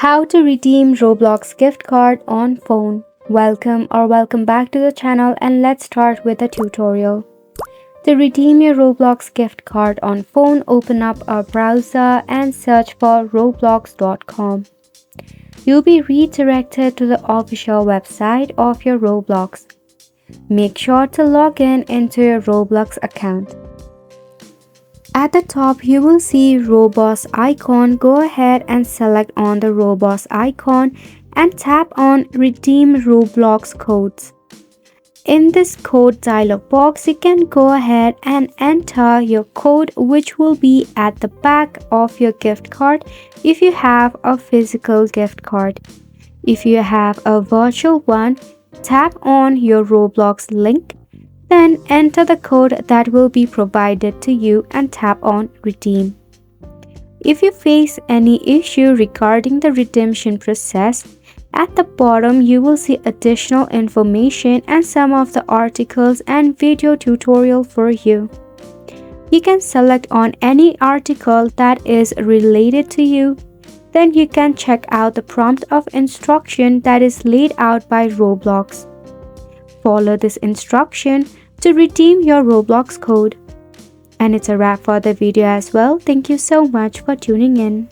How to redeem Roblox gift card on phone. Welcome back to the channel, and let's start with the tutorial. To redeem your Roblox gift card on phone, open up a browser and search for roblox.com. You'll be redirected to the official website of your Roblox. Make sure to log in into your Roblox account. At the top, you will see Roblox icon. Go ahead and select on the Roblox icon and tap on Redeem Roblox Codes. In this code dialog box, you can go ahead and enter your code, which will be at the back of your gift card if you have a physical gift card. If you have a virtual one, tap on your Roblox link. Then enter the code that will be provided to you and tap on Redeem. If you face any issue regarding the redemption process, at the bottom you will see additional information and some of the articles and video tutorial for you. You can select on any article that is related to you. Then you can check out the prompt of instruction that is laid out by Roblox. Follow this instruction to redeem your Roblox code. And it's a wrap for the video as well. Thank you so much for tuning in.